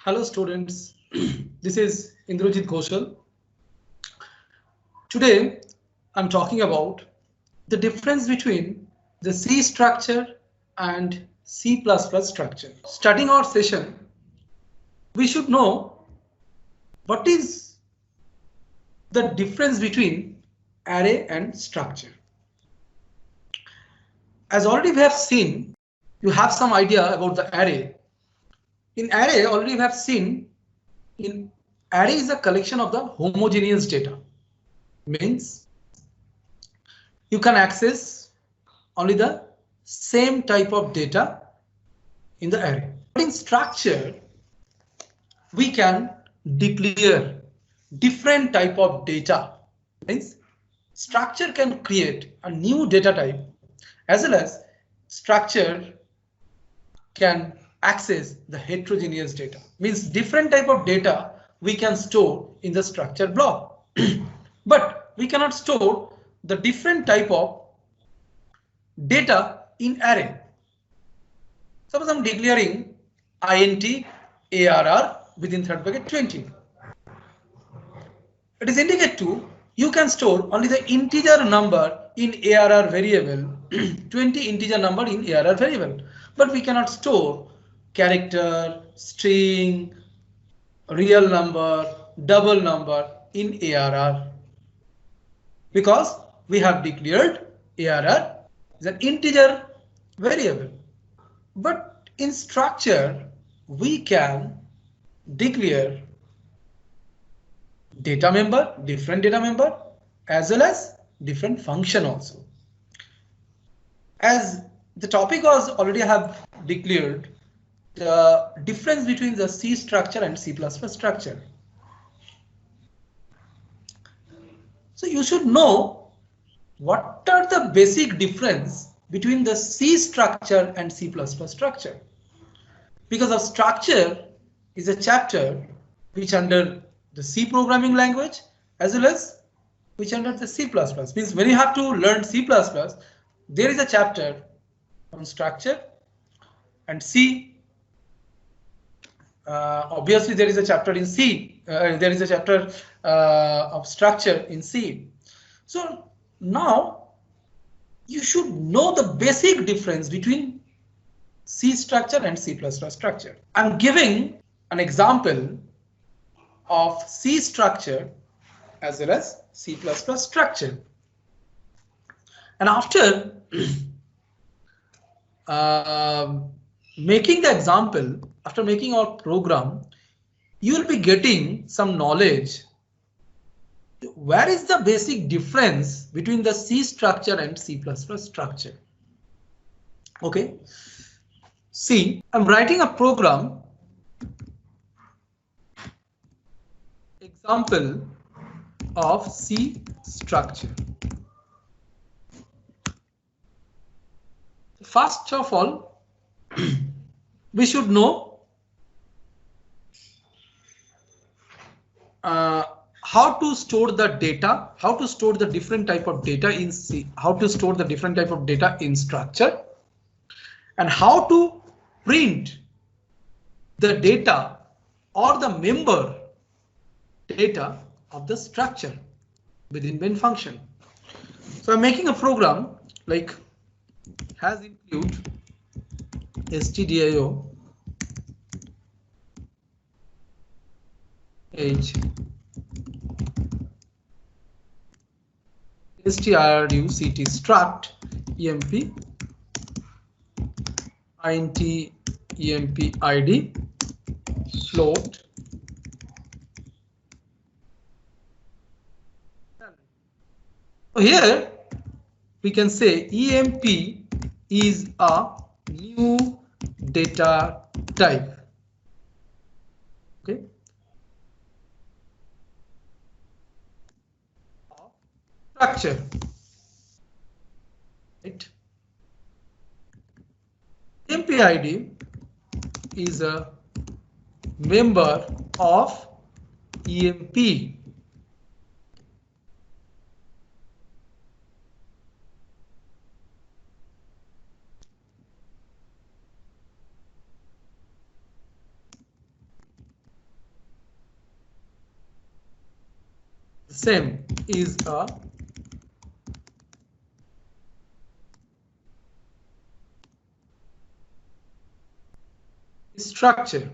Hello students, this is Indrajit Ghoshal. Today I'm talking about the difference between the C structure and C++ structure. Starting our session, we should know what is the difference between array and structure. As already we have seen, you have some idea about the array. In array, already we have seen in array is a collection of the homogeneous data. Means you can access only the same type of data in the array. But in structure, we can declare different type of data. Means structure can create a new data type as well as structure can access the heterogeneous data. Means different type of data we can store in the structure block. But we cannot store the different type of data in array. Suppose I'm declaring int arr within third bracket 20. It is indicate to you can store only the integer number in arr variable, 20 integer number in arr variable, but we cannot store character, string, real number, double number in arr because we have declared arr is an integer variable. But in structure, we can declare data member, different data member, as well as different function also. As the topic was already have declared the difference between the C structure and C++ structure. So you should know what are the basic difference between the C structure and C++ structure. Because of structure is a chapter which under the C programming language as well as which under the C++. Means when you have to learn C++, there is a chapter on structure and C. Obviously, there is a chapter in C. There is a chapter of structure in C. So now you should know the basic difference between C structure and C++ structure. I'm giving an example of C structure as well as C++ structure. And after making the example, after making our program, you will be getting some knowledge. Where is the basic difference between the C structure and C++ structure? Okay. See, I'm writing a program. Example of C structure. First of all, we should know how to store the data, how to store the different type of data in C, how to store the different type of data in structure, and how to print the data or the member data of the structure within main function. So I'm making a program like has include stdio age struct struct emp int emp id float. So here we can say emp is a new data type. Okay. Structure. Right. emp id is a member of emp. same is a structure.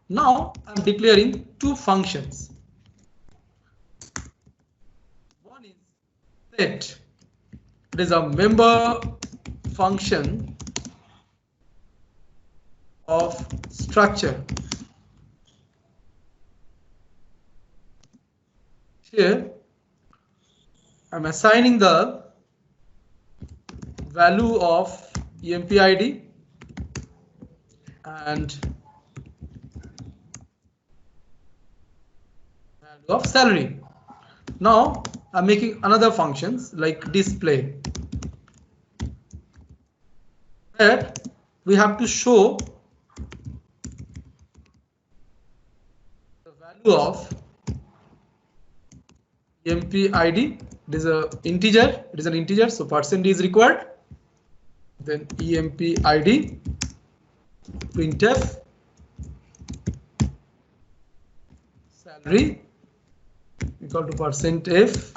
Now I'm declaring two functions. One is set. It is a member function of structure. Here I'm assigning the value of EMP ID and value of salary. Now I'm making another functions like display, where we have to show the value of EMP ID. It is a integer. It is an integer, so percent is required. Then EMP ID printf salary equal to %f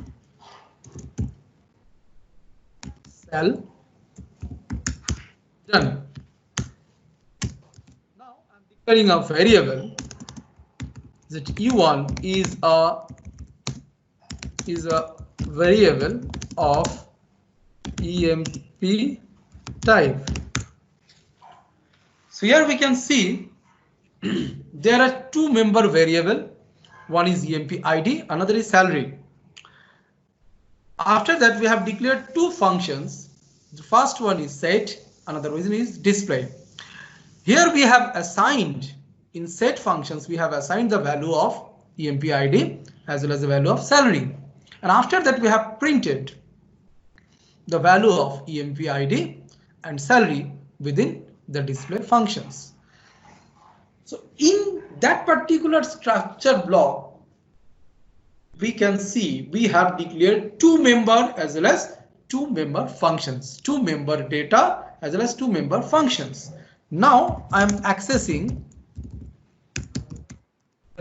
sal. Done. Now I'm declaring a variable that E1 is a variable of EMP type. So here we can see there are two member variable. One is EMP ID, another is salary. After that, we have declared two functions. The first one is set, another one is display. Here we have assigned, in set functions, we have assigned the value of EMP ID as well as the value of salary. And after that, we have printed the value of EMP ID and salary within the display functions. So in that particular structure block, we can see we have declared two member as well as two member functions, two member data as well as two member functions. Now I am accessing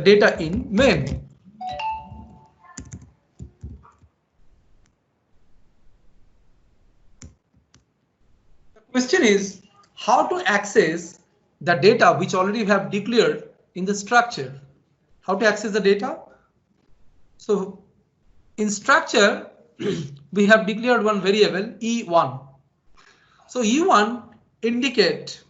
data in main. The question is how to access the data which already we have declared in the structure. How to access the data? So in structure, we have declared one variable E1. So E1 indicate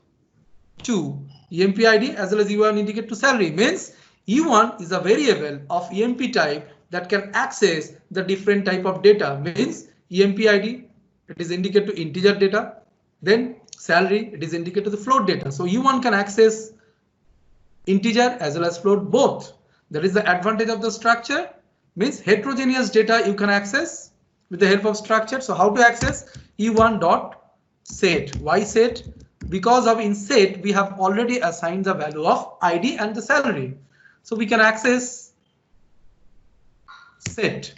to EMP ID as well as E1 indicate to salary. Means E1 is a variable of EMP type that can access the different type of data. Means EMP ID, it is indicate to integer data. Then salary, it is indicate to the float data. So E1 can access integer as well as float both. That is the advantage of the structure. Means heterogeneous data you can access with the help of structure. So how to access? E1 dot set. Why set? Because of in set we have already assigned the value of ID and the salary. So we can access set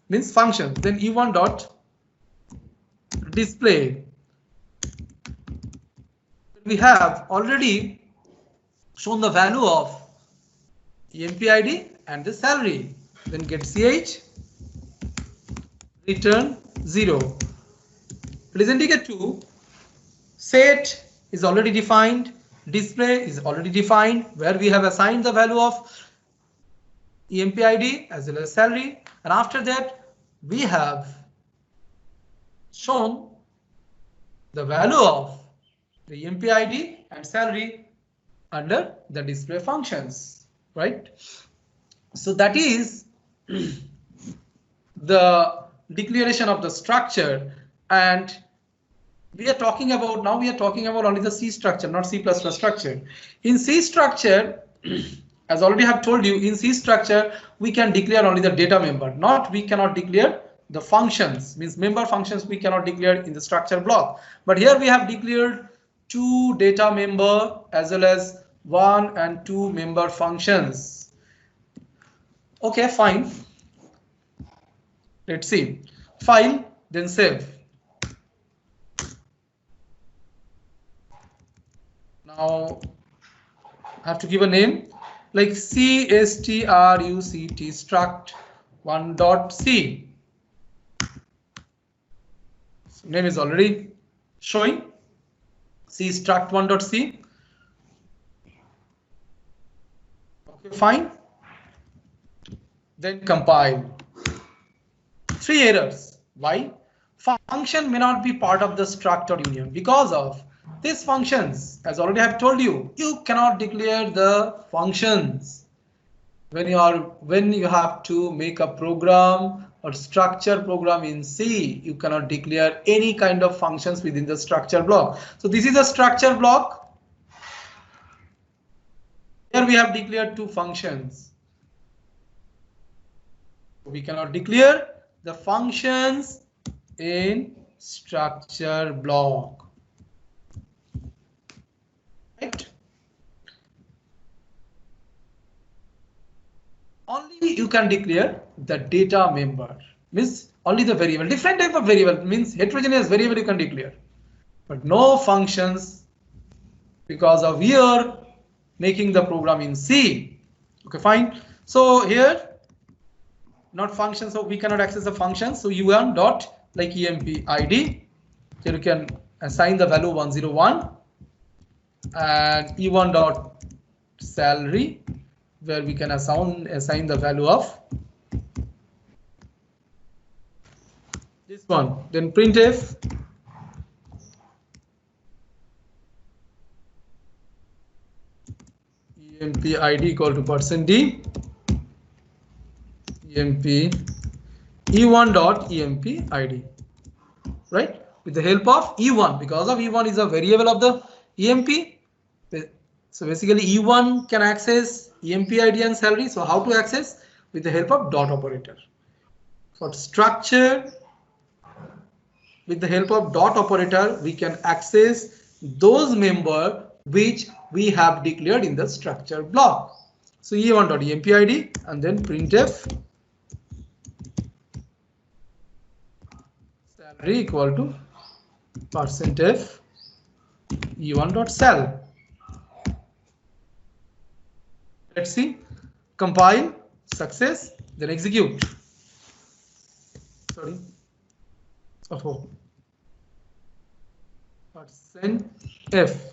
means function. Then E1 dot display. We have already shown the value of EMP ID and the salary. Then get ch return 0. It is indicate to set is already defined, display is already defined, where we have assigned the value of EMP ID as well as salary, and after that we have shown the value of the EMP ID and salary under the display functions, right? So that is the declaration of the structure, and we are talking about now we are talking about only the C structure, not C++ structure. In C structure, as already have told you, in C structure we can declare only the data member, we cannot declare the functions. Means member functions we cannot declare in the structure block. But here we have declared two data member as well as 1 and 2 member functions. Okay, fine. Let's see. File, then save. Now I have to give a name like CSTRUCT struct 1.c. So name is already showing. C struct1.c. Okay, fine. Then compile. 3 errors. Why? Function may not be part of the struct or union because of these functions. As already I have told you, you cannot declare the functions when you have to make a program or structure program in C. You cannot declare any kind of functions within the structure block. So this is a structure block. Here we have declared 2 functions. We cannot declare the functions in structure block. Right? Only you can declare the data member, means only the variable. Different type of variable means heterogeneous variable you can declare, but no functions because of here making the program in C. Okay, fine. So here not function, so we cannot access the function. So u1 dot like emp id. Here you can assign the value 101 and e1 dot salary, where we can assign the value of this one. Then printf emp id equal to %d emp e1 dot emp id, right? With the help of e1, because of e1 is a variable of the emp. So basically e1 can access emp id and salary. So how to access? With the help of dot operator. For structure, with the help of dot operator, we can access those member which we have declared in the structure block. So e1 dot emp id and then printf salary equal to %f e1 dot sal. Let's see. Compile, success, then execute. Sorry. Oh. %f.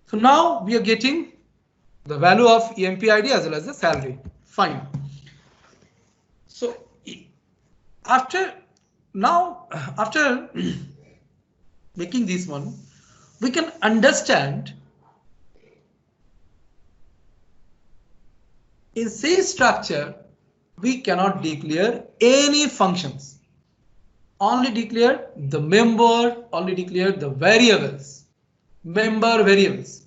So now we are getting the value of emp id as well as the salary. Fine. So after making this one, we can understand in C structure we cannot declare any functions, only declare the member, only declare the variables, member variables,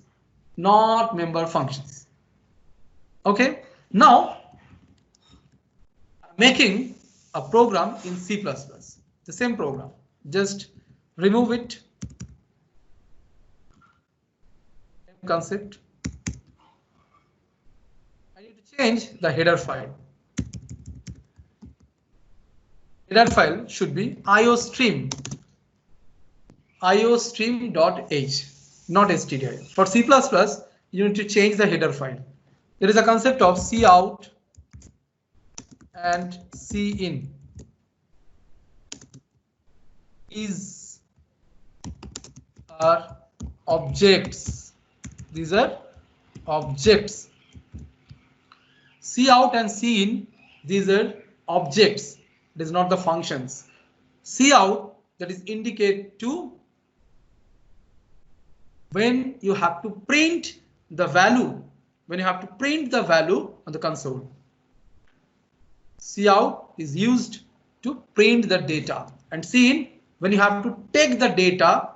not member functions. Okay, now making a program in C++, the same program, just remove it, concept. I need to change the header file. Header file should be iostream, iostream.h, not stdio. For C++, you need to change the header file. There is a concept of cout and cin. These are objects. These are objects. Cout and cin, these are objects. It is not the functions. Cout, that is indicate to when you have to print the value, when you have to print the value on the console. Cout is used to print the data, and cin when you have to take the data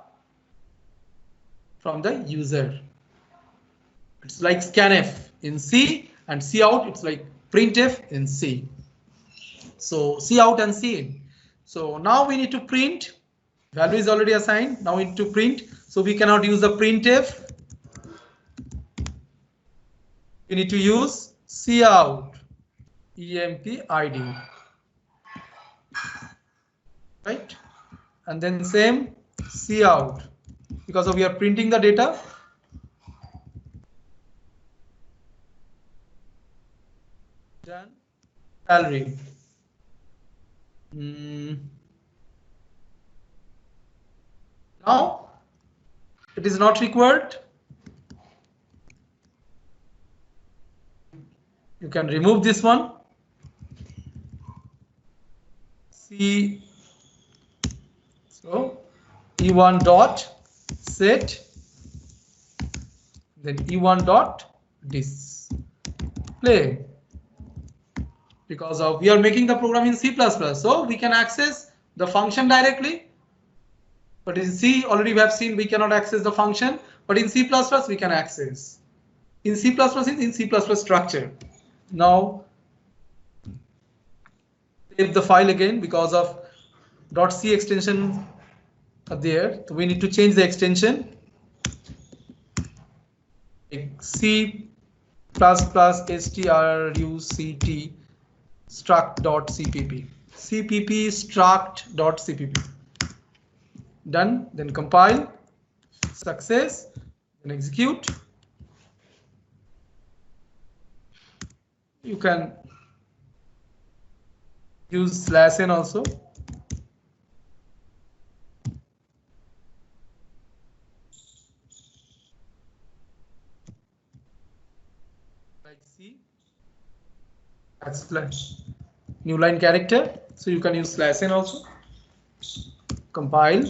from the user. It's like scanf in C, and cout it's like printf in C. So cout and cin. So now we need to print. Value is already assigned. Now we need to print. So we cannot use the printf. We need to use cout emp id. Right? And then same cout, because we are printing the data. Done. salary. Now it is not required. You can remove this one. See, so E1 dot set, then E1 dot display. Because of we are making the program in C++, so we can access the function directly. But in C, already we have seen we cannot access the function, but in C++ we can access. In C++ is in C++ structure. Now save the file again because of .c extension are there. So we need to change the extension. C++ struct struct.cpp. cpp struct.cpp. Done. Then compile. Success. Then execute. You can use /n also. Like C. That's new line character. So you can use /n also. Compile.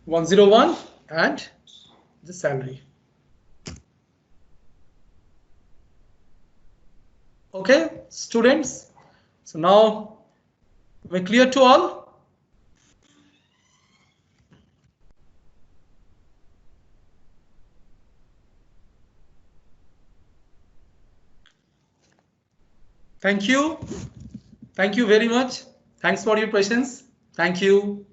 101 and the salary. Okay, students. So now we're clear to all. Thank you. Thank you very much. Thanks for your patience. Thank you.